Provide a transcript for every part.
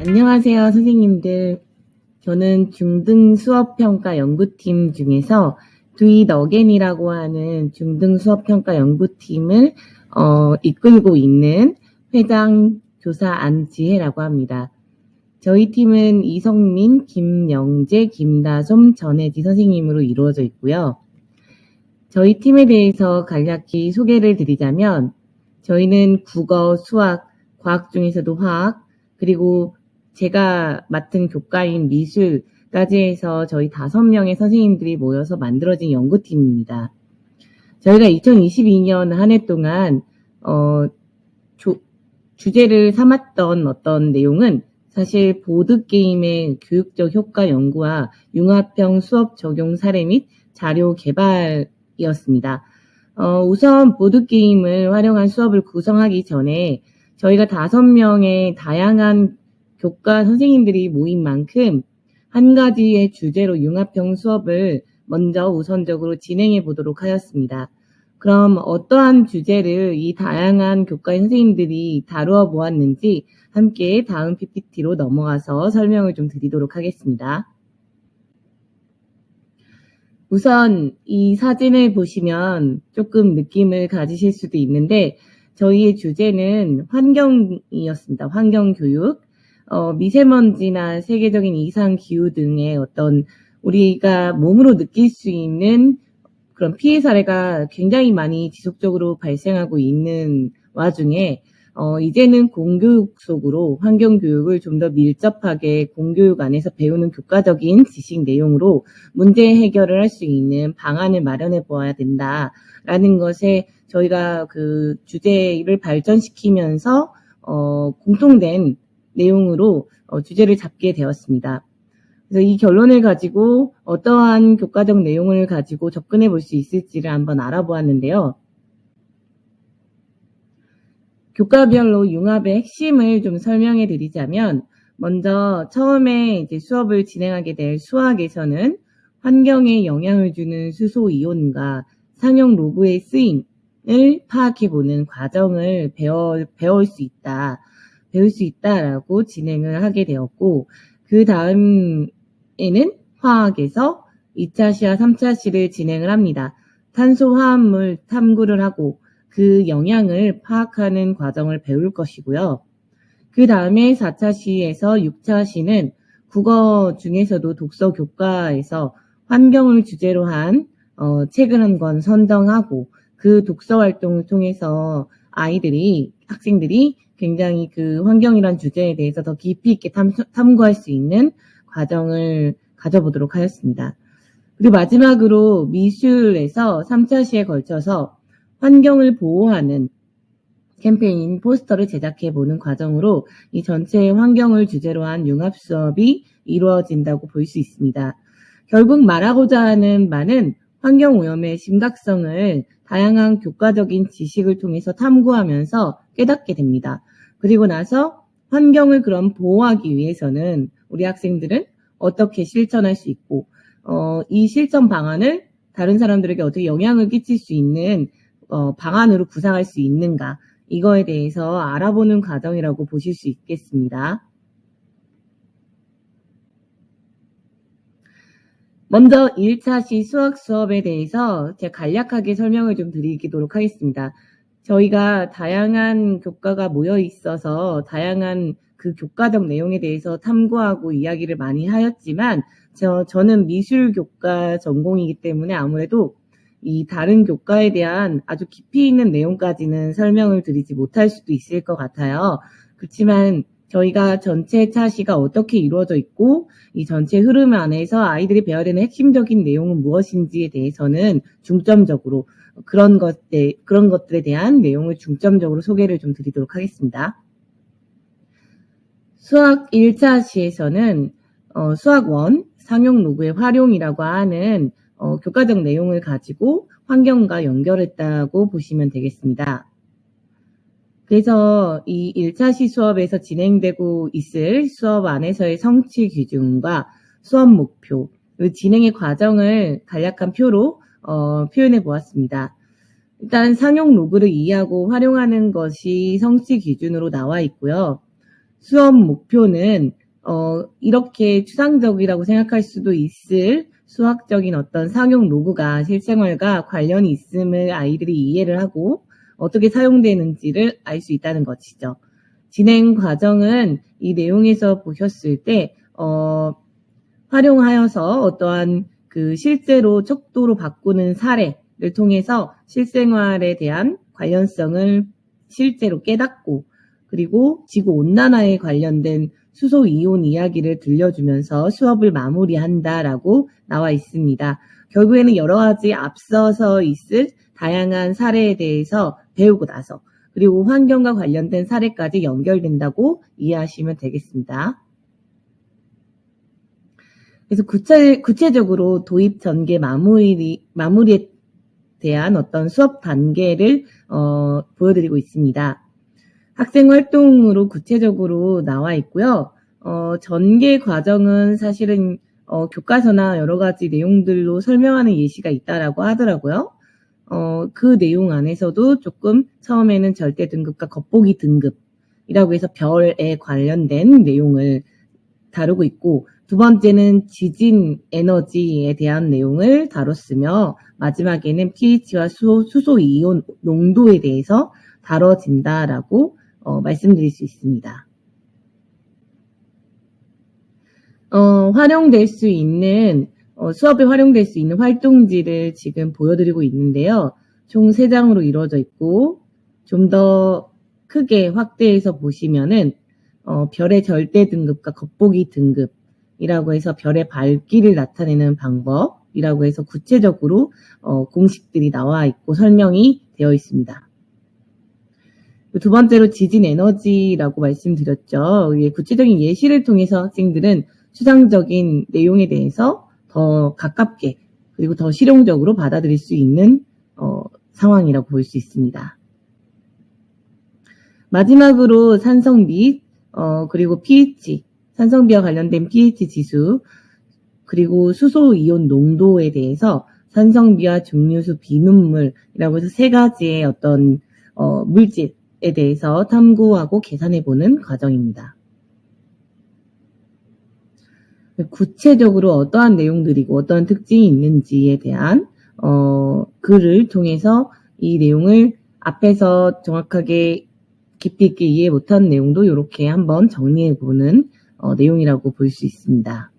안녕하세요, 선생님들. 저는 중등 수업평가 연구팀 중에서 Do It Again이라고 하는 중등 수업평가 연구팀을 이끌고 있는 회장 교사 안지혜라고 합니다. 저희 팀은 이성민, 김영재, 김다솜, 전혜지 선생님으로 이루어져 있고요. 저희 팀에 대해서 간략히 소개를 드리자면 저희는 국어, 수학, 과학 중에서도 화학, 그리고 제가 맡은 교과인 미술까지 해서 저희 5명의 선생님들이 모여서 만들어진 연구팀입니다. 저희가 2022년 한 해 동안 주제를 삼았던 어떤 내용은 사실 보드게임의 교육적 효과 연구와 융합형 수업 적용 사례 및 자료 개발이었습니다. 우선 보드게임을 활용한 수업을 구성하기 전에 저희가 5명의 다양한 교과 선생님들이 모인 만큼 한 가지의 주제로 융합형 수업을 먼저 우선적으로 진행해 보도록 하였습니다. 그럼 어떠한 주제를 이 다양한 교과의 선생님들이 다루어 보았는지 함께 다음 PPT로 넘어가서 설명을 좀 드리도록 하겠습니다. 우선 이 사진을 보시면 조금 느낌을 가지실 수도 있는데 저희의 주제는 환경이었습니다. 환경교육. 미세먼지나 세계적인 이상기후 등의 어떤 우리가 몸으로 느낄 수 있는 그런 피해 사례가 굉장히 많이 지속적으로 발생하고 있는 와중에 이제는 공교육 속으로 환경교육을 좀 더 밀접하게 공교육 안에서 배우는 교과적인 지식 내용으로 문제 해결을 할 수 있는 방안을 마련해 보아야 된다라는 것에 저희가 그 주제를 발전시키면서 공통된 내용으로 주제를 잡게 되었습니다. 그래서 이 결론을 가지고 어떠한 교과적 내용을 가지고 접근해 볼 수 있을지를 한번 알아보았는데요. 교과별로 융합의 핵심을 좀 설명해 드리자면 먼저 처음에 이제 수업을 진행하게 될 수학에서는 환경에 영향을 주는 수소 이온과 상용 로그의 쓰임을 파악해 보는 과정을 배울 수 있다라고 진행을 하게 되었고 그 다음에는 화학에서 2차 시와 3차 시를 진행을 합니다. 탄소 화합물 탐구를 하고 그 영향을 파악하는 과정을 배울 것이고요. 그 다음에 4차 시에서 6차 시는 국어 중에서도 독서 교과에서 환경을 주제로 한 책을 한 권 선정하고 그 독서 활동을 통해서 학생들이 굉장히 그 환경이란 주제에 대해서 더 깊이 있게 탐구할 수 있는 과정을 가져보도록 하였습니다. 그리고 마지막으로 미술에서 3차 시에 걸쳐서 환경을 보호하는 캠페인 포스터를 제작해보는 과정으로 이 전체 환경을 주제로 한 융합 수업이 이루어진다고 볼 수 있습니다. 결국 말하고자 하는 바는 환경오염의 심각성을 다양한 교과적인 지식을 통해서 탐구하면서 깨닫게 됩니다. 그리고 나서 환경을 그럼 보호하기 위해서는 우리 학생들은 어떻게 실천할 수 있고 이 실천 방안을 다른 사람들에게 어떻게 영향을 끼칠 수 있는 방안으로 구상할 수 있는가 이거에 대해서 알아보는 과정이라고 보실 수 있겠습니다. 먼저 1차 시 수학 수업에 대해서 제가 간략하게 설명을 좀 드리도록 하겠습니다. 저희가 다양한 교과가 모여 있어서 다양한 그 교과적 내용에 대해서 탐구하고 이야기를 많이 하였지만 저는 미술 교과 전공이기 때문에 아무래도 이 다른 교과에 대한 아주 깊이 있는 내용까지는 설명을 드리지 못할 수도 있을 것 같아요. 그렇지만 저희가 전체 차시가 어떻게 이루어져 있고 이 전체 흐름 안에서 아이들이 배워야 되는 핵심적인 내용은 무엇인지에 대해서는 중점적으로 그런 것들에 대한 내용을 중점적으로 소개를 좀 드리도록 하겠습니다. 수학 1차 시에서는 수학 1 상용 로그의 활용이라고 하는 교과적 내용을 가지고 환경과 연결했다고 보시면 되겠습니다. 그래서 이 1차 시 수업에서 진행되고 있을 수업 안에서의 성취 기준과 수업 목표, 진행의 과정을 간략한 표로 표현해 보았습니다. 일단 상용 로그를 이해하고 활용하는 것이 성취 기준으로 나와 있고요. 수업 목표는 이렇게 추상적이라고 생각할 수도 있을 수학적인 어떤 상용 로그가 실생활과 관련이 있음을 아이들이 이해를 하고 어떻게 사용되는지를 알 수 있다는 것이죠. 진행 과정은 이 내용에서 보셨을 때 활용하여서 어떠한 그 실제로 척도로 바꾸는 사례를 통해서 실생활에 대한 관련성을 실제로 깨닫고 그리고 지구온난화에 관련된 수소이온 이야기를 들려주면서 수업을 마무리한다라고 나와 있습니다. 결국에는 여러 가지 앞서서 있을 다양한 사례에 대해서 배우고 나서 그리고 환경과 관련된 사례까지 연결된다고 이해하시면 되겠습니다. 그래서 구체적으로 도입 전개 마무리에 대한 어떤 수업 단계를 보여드리고 있습니다. 학생 활동으로 구체적으로 나와 있고요. 전개 과정은 사실은 교과서나 여러 가지 내용들로 설명하는 예시가 있다라고 하더라고요. 그 내용 안에서도 조금 처음에는 절대 등급과 겉보기 등급이라고 해서 별에 관련된 내용을 다루고 있고 두 번째는 지진 에너지에 대한 내용을 다뤘으며 마지막에는 pH와 수소 이온 농도에 대해서 다뤄진다라고 말씀드릴 수 있습니다. 활용될 수 있는 수업에 활용될 수 있는 활동지를 지금 보여드리고 있는데요. 총 3장으로 이루어져 있고 좀 더 크게 확대해서 보시면은 별의 절대 등급과 겉보기 등급이라고 해서 별의 밝기를 나타내는 방법이라고 해서 구체적으로 공식들이 나와 있고 설명이 되어 있습니다. 두 번째로 지진 에너지라고 말씀드렸죠. 구체적인 예시를 통해서 학생들은 추상적인 내용에 대해서 더 가깝게 그리고 더 실용적으로 받아들일 수 있는 상황이라고 볼 수 있습니다. 마지막으로 산성비 그리고 pH, 산성비와 관련된 pH 지수 그리고 수소 이온 농도에 대해서 산성비와 증류수 비눗물이라고 해서 3가지의 어떤 물질에 대해서 탐구하고 계산해보는 과정입니다. 구체적으로 어떠한 내용들이고 어떠한 특징이 있는지에 대한 글을 통해서 이 내용을 앞에서 정확하게 깊이 있게 이해 못한 내용도 이렇게 한번 정리해보는 내용이라고 볼 수 있습니다.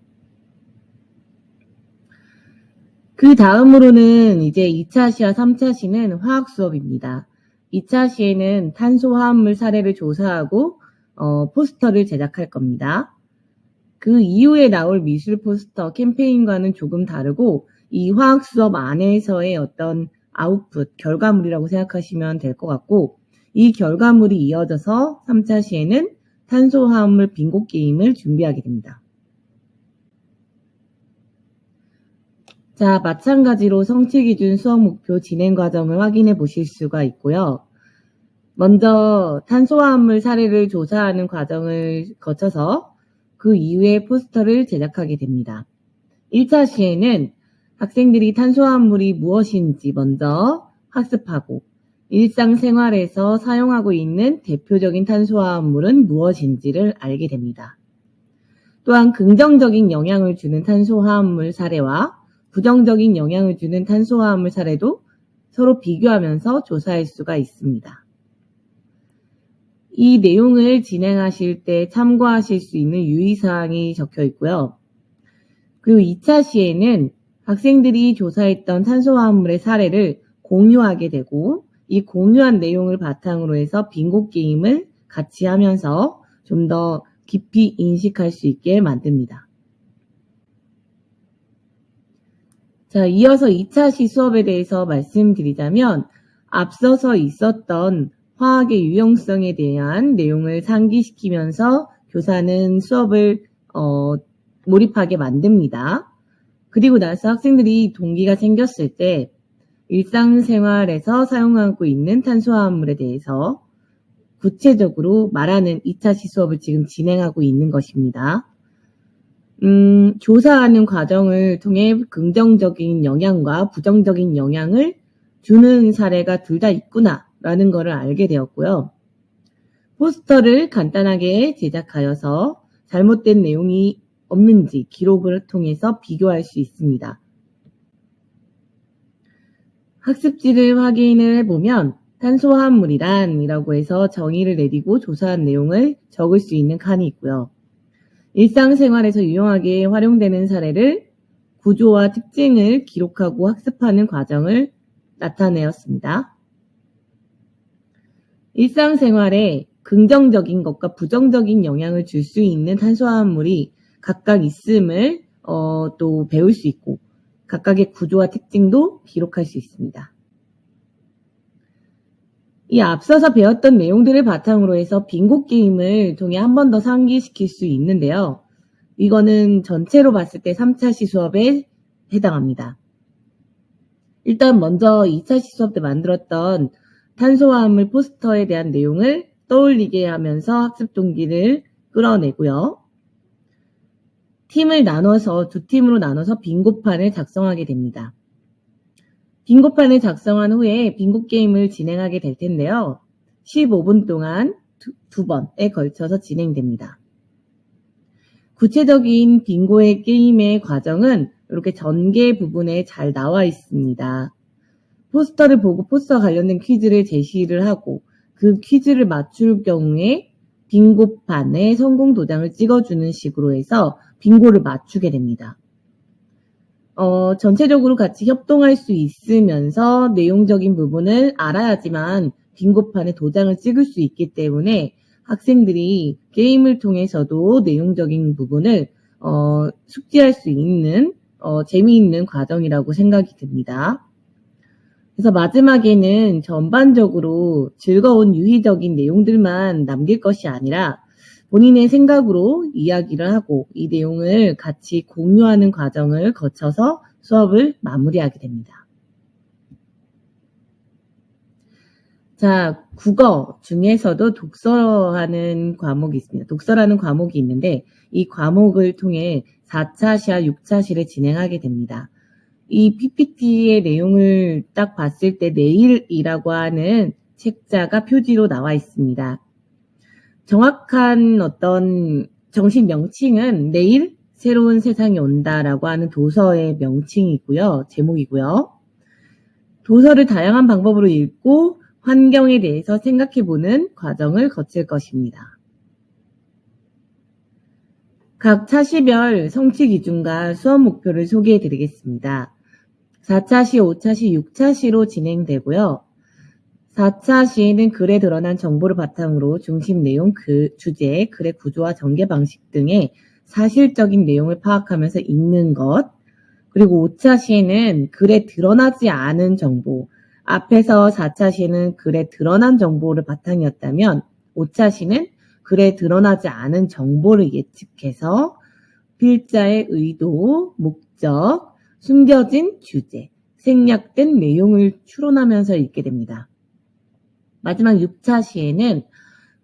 그 다음으로는 이제 2차 시와 3차 시는 화학 수업입니다. 2차 시에는 탄소화합물 사례를 조사하고 포스터를 제작할 겁니다. 그 이후에 나올 미술 포스터 캠페인과는 조금 다르고 이 화학 수업 안에서의 어떤 아웃풋, 결과물이라고 생각하시면 될 것 같고 이 결과물이 이어져서 3차 시에는 탄소화합물 빙고 게임을 준비하게 됩니다. 자, 마찬가지로 성취기준 수업 목표 진행 과정을 확인해 보실 수가 있고요. 먼저 탄소화합물 사례를 조사하는 과정을 거쳐서 그 이후에 포스터를 제작하게 됩니다. 1차 시에는 학생들이 탄소화합물이 무엇인지 먼저 학습하고 일상생활에서 사용하고 있는 대표적인 탄소화합물은 무엇인지를 알게 됩니다. 또한 긍정적인 영향을 주는 탄소화합물 사례와 부정적인 영향을 주는 탄소화합물 사례도 서로 비교하면서 조사할 수가 있습니다. 이 내용을 진행하실 때 참고하실 수 있는 유의사항이 적혀 있고요. 그리고 2차 시에는 학생들이 조사했던 탄소화합물의 사례를 공유하게 되고 이 공유한 내용을 바탕으로 해서 빙고 게임을 같이 하면서 좀 더 깊이 인식할 수 있게 만듭니다. 자, 이어서 2차 시 수업에 대해서 말씀드리자면 앞서서 있었던 화학의 유용성에 대한 내용을 상기시키면서 교사는 수업을 몰입하게 만듭니다. 그리고 나서 학생들이 동기가 생겼을 때 일상생활에서 사용하고 있는 탄소화합물에 대해서 구체적으로 말하는 2차 시 수업을 지금 진행하고 있는 것입니다. 조사하는 과정을 통해 긍정적인 영향과 부정적인 영향을 주는 사례가 둘 다 있구나라는 것을 알게 되었고요. 포스터를 간단하게 제작하여서 잘못된 내용이 없는지 기록을 통해서 비교할 수 있습니다. 학습지를 확인을 해보면 탄소화합물이란이라고 해서 정의를 내리고 조사한 내용을 적을 수 있는 칸이 있고요. 일상생활에서 유용하게 활용되는 사례를 구조와 특징을 기록하고 학습하는 과정을 나타내었습니다. 일상생활에 긍정적인 것과 부정적인 영향을 줄 수 있는 탄소화합물이 각각 있음을 또 배울 수 있고 각각의 구조와 특징도 기록할 수 있습니다. 이 앞서서 배웠던 내용들을 바탕으로 해서 빙고 게임을 통해 한 번 더 상기시킬 수 있는데요. 이거는 전체로 봤을 때 3차 시수업에 해당합니다. 일단 먼저 2차 시수업 때 만들었던 탄소화합물 포스터에 대한 내용을 떠올리게 하면서 학습 동기를 끌어내고요. 두 팀으로 나눠서 빙고판을 작성하게 됩니다. 빙고판을 작성한 후에 빙고 게임을 진행하게 될 텐데요. 15분 동안 두 번에 걸쳐서 진행됩니다. 구체적인 빙고의 게임의 과정은 이렇게 전개 부분에 잘 나와 있습니다. 포스터를 보고 포스터 관련된 퀴즈를 제시를 하고 그 퀴즈를 맞출 경우에 빙고판에 성공 도장을 찍어주는 식으로 해서 빙고를 맞추게 됩니다. 전체적으로 같이 협동할 수 있으면서 내용적인 부분을 알아야지만 빙고판에 도장을 찍을 수 있기 때문에 학생들이 게임을 통해서도 내용적인 부분을 숙지할 수 있는 재미있는 과정이라고 생각이 듭니다. 그래서 마지막에는 전반적으로 즐거운 유희적인 내용들만 남길 것이 아니라 본인의 생각으로 이야기를 하고 이 내용을 같이 공유하는 과정을 거쳐서 수업을 마무리하게 됩니다. 자, 국어 중에서도 독서라는 과목이 있습니다. 독서라는 과목이 있는데 이 과목을 통해 4차 시와 6차 시를 진행하게 됩니다. 이 PPT의 내용을 딱 봤을 때 내일이라고 하는 책자가 표지로 나와 있습니다. 정확한 어떤 정식 명칭은 내일 새로운 세상이 온다라고 하는 도서의 명칭이고요. 제목이고요. 도서를 다양한 방법으로 읽고 환경에 대해서 생각해보는 과정을 거칠 것입니다. 각 차시별 성취 기준과 수업 목표를 소개해드리겠습니다. 4차 시, 5차 시, 6차 시로 진행되고요. 4차 시에는 글에 드러난 정보를 바탕으로 중심 내용, 주제, 글의 구조와 전개 방식 등의 사실적인 내용을 파악하면서 읽는 것, 그리고 5차 시에는 글에 드러나지 않은 정보, 앞에서 4차 시에는 글에 드러난 정보를 바탕이었다면 5차 시는 글에 드러나지 않은 정보를 예측해서 필자의 의도, 목적, 숨겨진 주제, 생략된 내용을 추론하면서 읽게 됩니다. 마지막 6차 시에는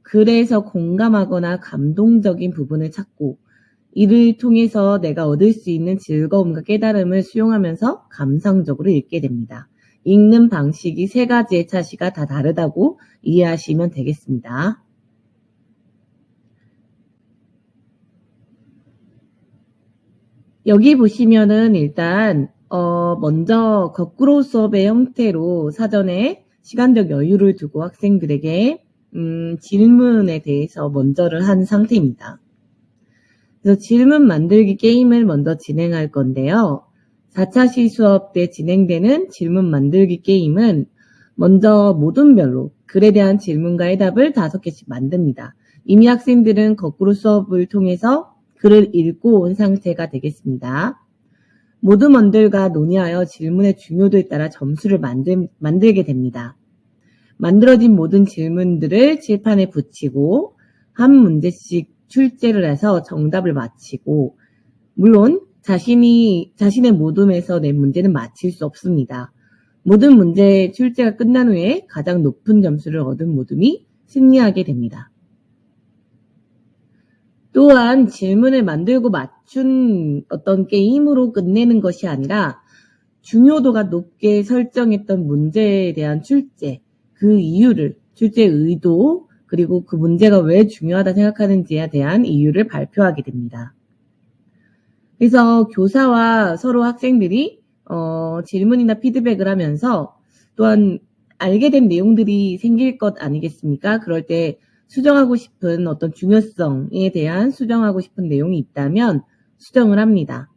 글에서 공감하거나 감동적인 부분을 찾고 이를 통해서 내가 얻을 수 있는 즐거움과 깨달음을 수용하면서 감상적으로 읽게 됩니다. 읽는 방식이 3가지의 차시가 다 다르다고 이해하시면 되겠습니다. 여기 보시면은 일단 먼저 거꾸로 수업의 형태로 사전에 시간적 여유를 두고 학생들에게 질문에 대해서 먼저를 한 상태입니다. 그래서 질문 만들기 게임을 먼저 진행할 건데요. 4차 시 수업 때 진행되는 질문 만들기 게임은 먼저 모둠별로 글에 대한 질문과 해답을 5개씩 만듭니다. 이미 학생들은 거꾸로 수업을 통해서 글을 읽고 온 상태가 되겠습니다. 모둠원들과 논의하여 질문의 중요도에 따라 점수를 만들게 됩니다. 만들어진 모든 질문들을 칠판에 붙이고 한 문제씩 출제를 해서 정답을 맞히고, 물론 자신의 모둠에서 낸 문제는 맞힐 수 없습니다. 모든 문제 출제가 끝난 후에 가장 높은 점수를 얻은 모둠이 승리하게 됩니다. 또한 질문을 만들고 맞춘 어떤 게임으로 끝내는 것이 아니라 중요도가 높게 설정했던 문제에 대한 출제, 그 이유를, 출제 의도, 그리고 그 문제가 왜 중요하다 생각하는지에 대한 이유를 발표하게 됩니다. 그래서 교사와 서로 학생들이 질문이나 피드백을 하면서 또한 알게 된 내용들이 생길 것 아니겠습니까? 그럴 때 수정하고 싶은 어떤 중요성에 대한 수정하고 싶은 내용이 있다면 수정을 합니다.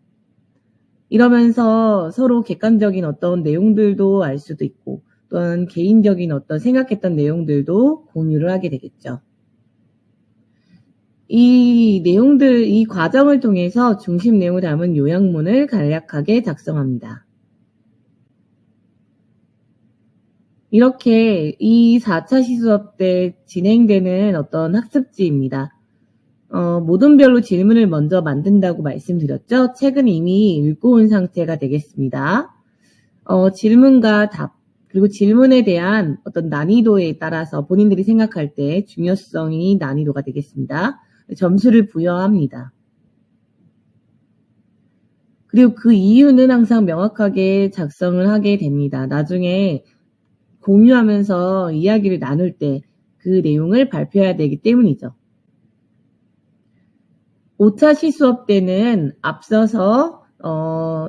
이러면서 서로 객관적인 어떤 내용들도 알 수도 있고 또한 개인적인 어떤 생각했던 내용들도 공유를 하게 되겠죠. 이 과정을 통해서 중심 내용을 담은 요약문을 간략하게 작성합니다. 이렇게 이 4차 시수업 때 진행되는 어떤 학습지입니다. 모둠별로 질문을 먼저 만든다고 말씀드렸죠? 책은 이미 읽고 온 상태가 되겠습니다. 질문과 답, 그리고 질문에 대한 어떤 난이도에 따라서 본인들이 생각할 때 중요성이 난이도가 되겠습니다. 점수를 부여합니다. 그리고 그 이유는 항상 명확하게 작성을 하게 됩니다. 나중에 공유하면서 이야기를 나눌 때 그 내용을 발표해야 되기 때문이죠. 5차 시수업 때는 앞서서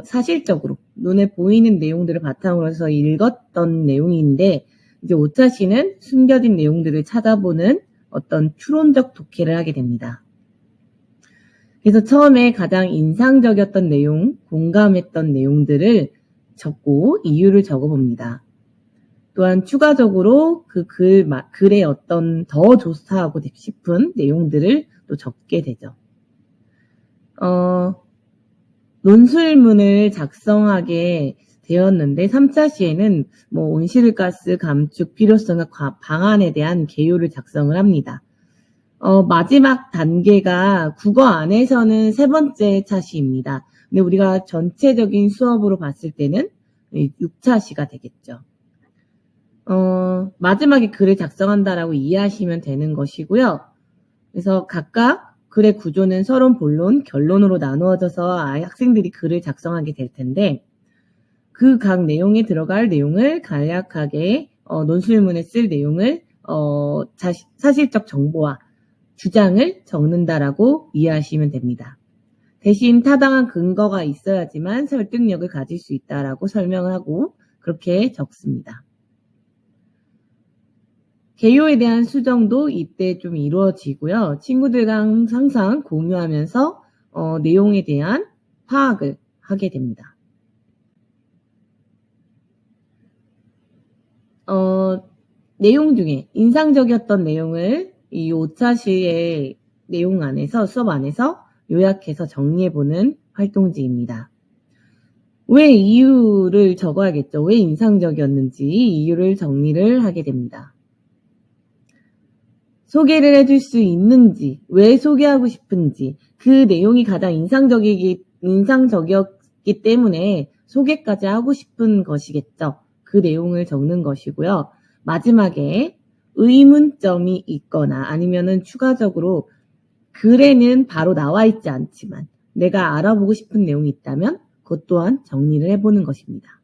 사실적으로 눈에 보이는 내용들을 바탕으로 해서 읽었던 내용인데 이제 5차 시는 숨겨진 내용들을 찾아보는 어떤 추론적 독해를 하게 됩니다. 그래서 처음에 가장 인상적이었던 내용, 공감했던 내용들을 적고 이유를 적어봅니다. 또한 추가적으로 그 글에 어떤 더 조사하고 싶은 내용들을 또 적게 되죠. 논술문을 작성하게 되었는데 3차 시에는 온실가스 감축 필요성과 방안에 대한 개요를 작성을 합니다. 마지막 단계가 국어 안에서는 세 번째 차시입니다. 근데 우리가 전체적인 수업으로 봤을 때는 6차 시가 되겠죠. 마지막에 글을 작성한다라고 이해하시면 되는 것이고요. 그래서 각각 글의 구조는 서론, 본론, 결론으로 나누어져서 학생들이 글을 작성하게 될 텐데 그 각 내용에 들어갈 내용을 간략하게 논술문에 쓸 내용을 사실적 정보와 주장을 적는다라고 이해하시면 됩니다. 대신 타당한 근거가 있어야지만 설득력을 가질 수 있다라고 설명을 하고 그렇게 적습니다. 개요에 대한 수정도 이때 좀 이루어지고요. 친구들과 항상 공유하면서 내용에 대한 파악을 하게 됩니다. 내용 중에 인상적이었던 내용을 이 5차 시의 내용 안에서 수업 안에서 요약해서 정리해보는 활동지입니다. 왜 이유를 적어야겠죠. 왜 인상적이었는지 이유를 정리를 하게 됩니다. 소개를 해줄 수 있는지, 왜 소개하고 싶은지, 그 내용이 가장 인상적이었기 때문에 소개까지 하고 싶은 것이겠죠. 그 내용을 적는 것이고요. 마지막에 의문점이 있거나 아니면은 추가적으로 글에는 바로 나와 있지 않지만 내가 알아보고 싶은 내용이 있다면 그것 또한 정리를 해보는 것입니다.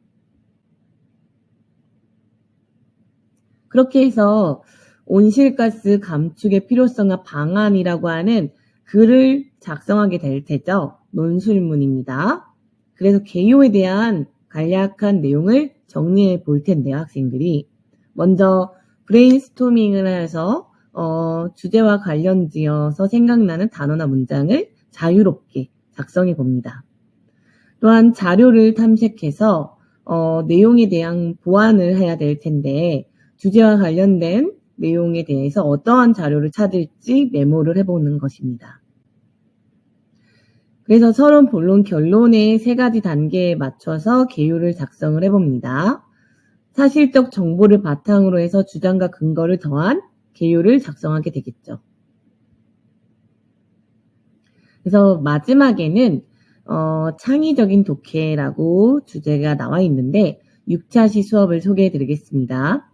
그렇게 해서 온실가스 감축의 필요성과 방안이라고 하는 글을 작성하게 될 테죠. 논술문입니다. 그래서 개요에 대한 간략한 내용을 정리해 볼 텐데요. 학생들이 먼저 브레인스토밍을 해서 주제와 관련지어서 생각나는 단어나 문장을 자유롭게 작성해 봅니다. 또한 자료를 탐색해서 내용에 대한 보완을 해야 될 텐데 주제와 관련된 내용에 대해서 어떠한 자료를 찾을지 메모를 해보는 것입니다. 그래서 서론, 본론, 결론의 세 가지 단계에 맞춰서 개요를 작성을 해봅니다. 사실적 정보를 바탕으로 해서 주장과 근거를 더한 개요를 작성하게 되겠죠. 그래서 마지막에는 창의적인 독해라고 주제가 나와 있는데 6차 시 수업을 소개해 드리겠습니다.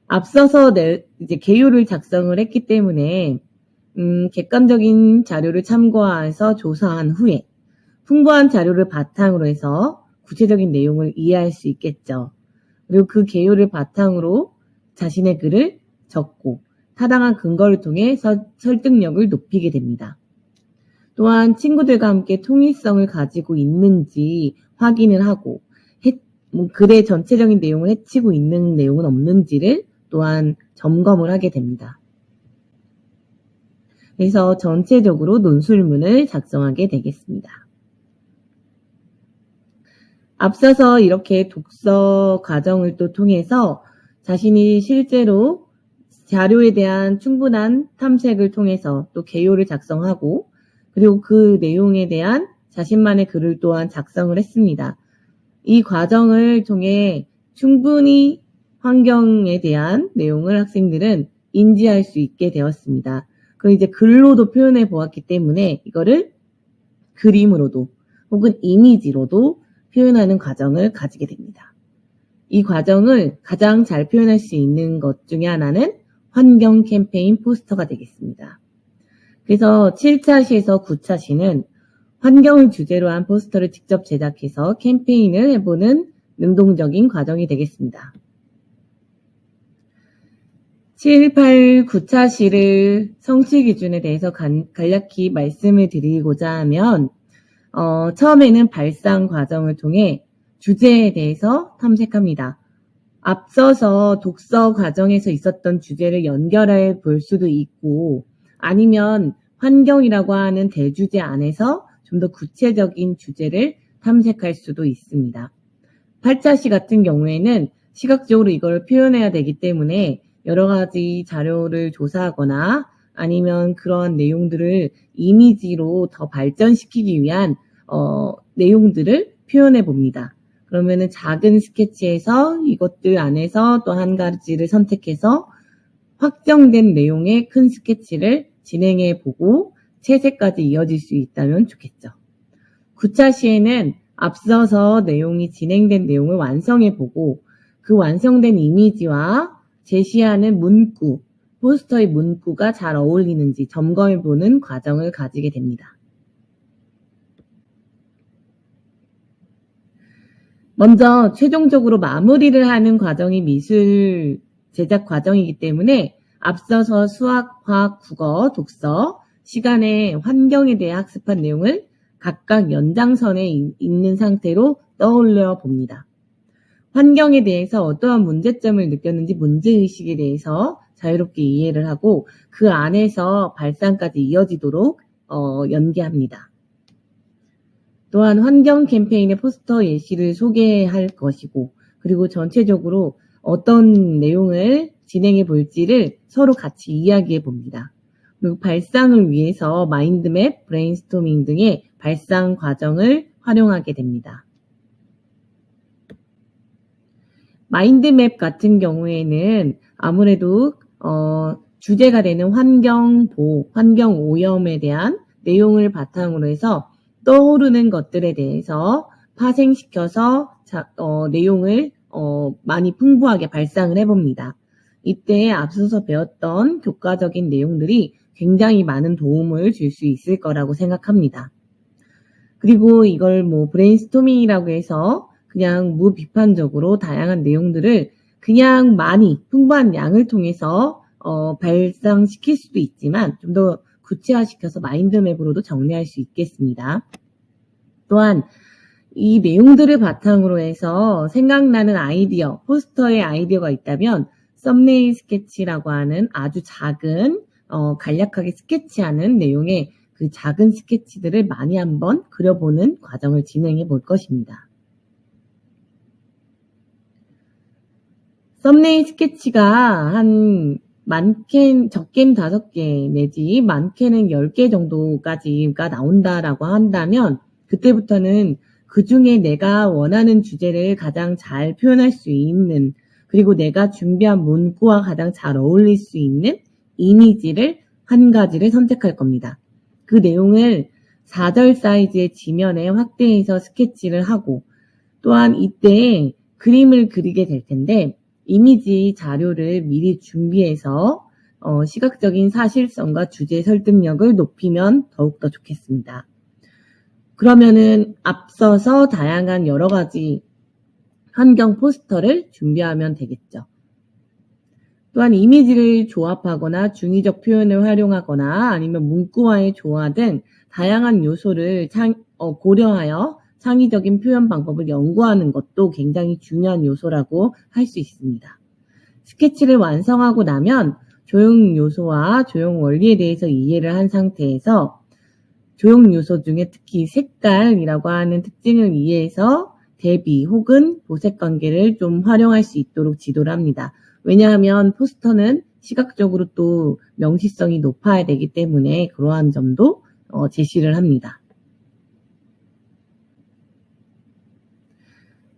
앞서서 이제 개요를 작성을 했기 때문에 객관적인 자료를 참고해서 조사한 후에 풍부한 자료를 바탕으로 해서 구체적인 내용을 이해할 수 있겠죠. 그리고 그 개요를 바탕으로 자신의 글을 적고 타당한 근거를 통해 설득력을 높이게 됩니다. 또한 친구들과 함께 통일성을 가지고 있는지 확인을 하고 글의 전체적인 내용을 해치고 있는 내용은 없는지를 또한 점검을 하게 됩니다. 그래서 전체적으로 논술문을 작성하게 되겠습니다. 앞서서 이렇게 독서 과정을 또 통해서 자신이 실제로 자료에 대한 충분한 탐색을 통해서 또 개요를 작성하고 그리고 그 내용에 대한 자신만의 글을 또한 작성을 했습니다. 이 과정을 통해 충분히 환경에 대한 내용을 학생들은 인지할 수 있게 되었습니다. 그리고 이제 글로도 표현해 보았기 때문에 이거를 그림으로도 혹은 이미지로도 표현하는 과정을 가지게 됩니다. 이 과정을 가장 잘 표현할 수 있는 것 중에 하나는 환경 캠페인 포스터가 되겠습니다. 그래서 7차 시에서 9차 시는 환경을 주제로 한 포스터를 직접 제작해서 캠페인을 해보는 능동적인 과정이 되겠습니다. 7, 8, 9차 시를 성취 기준에 대해서 간략히 말씀을 드리고자 하면 처음에는 발상 과정을 통해 주제에 대해서 탐색합니다. 앞서서 독서 과정에서 있었던 주제를 연결해 볼 수도 있고 아니면 환경이라고 하는 대주제 안에서 좀 더 구체적인 주제를 탐색할 수도 있습니다. 8차 시 같은 경우에는 시각적으로 이걸 표현해야 되기 때문에 여러 가지 자료를 조사하거나 아니면 그런 내용들을 이미지로 더 발전시키기 위한 내용들을 표현해 봅니다. 그러면은 작은 스케치에서 이것들 안에서 또 한 가지를 선택해서 확정된 내용의 큰 스케치를 진행해 보고 채색까지 이어질 수 있다면 좋겠죠. 9차 시에는 앞서서 내용이 진행된 내용을 완성해 보고 그 완성된 이미지와 제시하는 문구, 포스터의 문구가 잘 어울리는지 점검해 보는 과정을 가지게 됩니다. 먼저 최종적으로 마무리를 하는 과정이 미술 제작 과정이기 때문에 앞서서 수학, 과학, 국어, 독서 시간에 환경에 대해 학습한 내용을 각각 연장선에 있는 상태로 떠올려 봅니다. 환경에 대해서 어떠한 문제점을 느꼈는지 문제의식에 대해서 자유롭게 이해를 하고 그 안에서 발상까지 이어지도록 연계합니다. 또한 환경 캠페인의 포스터 예시를 소개할 것이고 그리고 전체적으로 어떤 내용을 진행해 볼지를 서로 같이 이야기해 봅니다. 그리고 발상을 위해서 마인드맵, 브레인스토밍 등의 발상 과정을 활용하게 됩니다. 마인드맵 같은 경우에는 아무래도 주제가 되는 환경보호, 환경오염에 대한 내용을 바탕으로 해서 떠오르는 것들에 대해서 파생시켜서 내용을 많이 풍부하게 발상을 해봅니다. 이때 앞서서 배웠던 교과적인 내용들이 굉장히 많은 도움을 줄 수 있을 거라고 생각합니다. 그리고 이걸 브레인스토밍이라고 해서 그냥 무비판적으로 다양한 내용들을 그냥 많이 풍부한 양을 통해서 발상시킬 수도 있지만 좀 더 구체화시켜서 마인드맵으로도 정리할 수 있겠습니다. 또한 이 내용들을 바탕으로 해서 생각나는 아이디어, 포스터의 아이디어가 있다면 썸네일 스케치라고 하는 아주 작은 간략하게 스케치하는 내용의 그 작은 스케치들을 많이 한번 그려보는 과정을 진행해 볼 것입니다. 썸네일 스케치가 한 많게는 적게는 5개 내지 많게는 10개 정도까지가 나온다라고 한다면 그때부터는 그 중에 내가 원하는 주제를 가장 잘 표현할 수 있는 그리고 내가 준비한 문구와 가장 잘 어울릴 수 있는 이미지를 한 가지를 선택할 겁니다. 그 내용을 4절 사이즈의 지면에 확대해서 스케치를 하고 또한 이때 그림을 그리게 될 텐데 이미지 자료를 미리 준비해서 시각적인 사실성과 주제 설득력을 높이면 더욱더 좋겠습니다. 그러면은 앞서서 다양한 여러 가지 환경 포스터를 준비하면 되겠죠. 또한 이미지를 조합하거나 중의적 표현을 활용하거나 아니면 문구와의 조화 등 다양한 요소를 고려하여 창의적인 표현 방법을 연구하는 것도 굉장히 중요한 요소라고 할 수 있습니다. 스케치를 완성하고 나면 조형 요소와 조형 원리에 대해서 이해를 한 상태에서 조형 요소 중에 특히 색깔이라고 하는 특징을 이해해서 대비 혹은 도색 관계를 좀 활용할 수 있도록 지도를 합니다. 왜냐하면 포스터는 시각적으로 또 명시성이 높아야 되기 때문에 그러한 점도 제시를 합니다.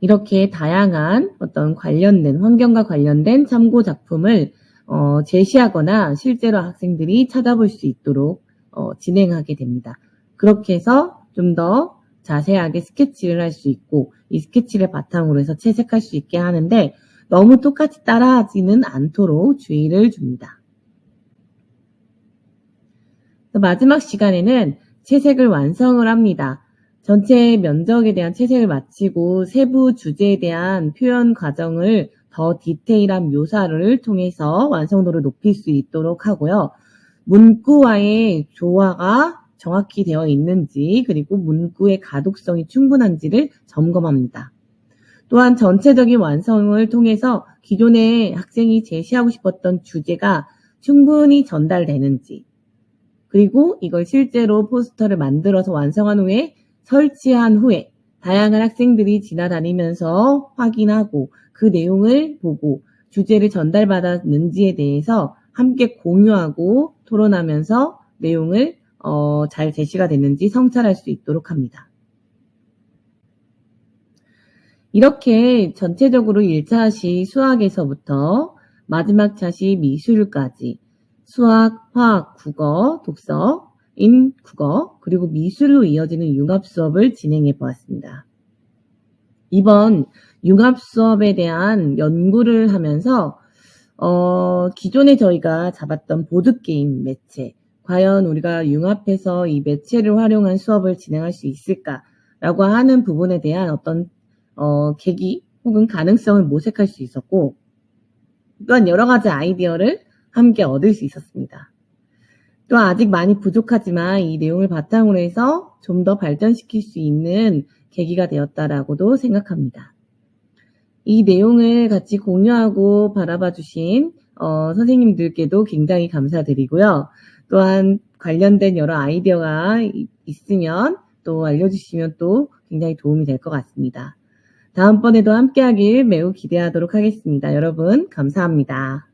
이렇게 다양한 어떤 관련된 환경과 관련된 참고 작품을 제시하거나 실제로 학생들이 찾아볼 수 있도록 진행하게 됩니다. 그렇게 해서 좀 더 자세하게 스케치를 할 수 있고 이 스케치를 바탕으로 해서 채색할 수 있게 하는데 너무 똑같이 따라하지는 않도록 주의를 줍니다. 마지막 시간에는 채색을 완성을 합니다. 전체 면적에 대한 채색을 마치고 세부 주제에 대한 표현 과정을 더 디테일한 묘사를 통해서 완성도를 높일 수 있도록 하고요. 문구와의 조화가 정확히 되어 있는지 그리고 문구의 가독성이 충분한지를 점검합니다. 또한 전체적인 완성을 통해서 기존에 학생이 제시하고 싶었던 주제가 충분히 전달되는지 그리고 이걸 실제로 포스터를 만들어서 완성한 후에 설치한 후에 다양한 학생들이 지나다니면서 확인하고 그 내용을 보고 주제를 전달받았는지에 대해서 함께 공유하고 토론하면서 내용을 잘 제시가 됐는지 성찰할 수 있도록 합니다. 이렇게 전체적으로 1차시 수학에서부터 마지막 차시 미술까지 수학, 화학, 국어, 독서인 국어, 그리고 미술로 이어지는 융합 수업을 진행해 보았습니다. 이번 융합 수업에 대한 연구를 하면서 기존에 저희가 잡았던 보드게임 매체, 과연 우리가 융합해서 이 매체를 활용한 수업을 진행할 수 있을까라고 하는 부분에 대한 어떤 계기 혹은 가능성을 모색할 수 있었고 또한 여러 가지 아이디어를 함께 얻을 수 있었습니다. 또 아직 많이 부족하지만 이 내용을 바탕으로 해서 좀 더 발전시킬 수 있는 계기가 되었다라고도 생각합니다. 이 내용을 같이 공유하고 바라봐 주신 선생님들께도 굉장히 감사드리고요. 또한 관련된 여러 아이디어가 있으면 또 알려주시면 또 굉장히 도움이 될 것 같습니다. 다음번에도 함께하길 매우 기대하도록 하겠습니다. 여러분 감사합니다.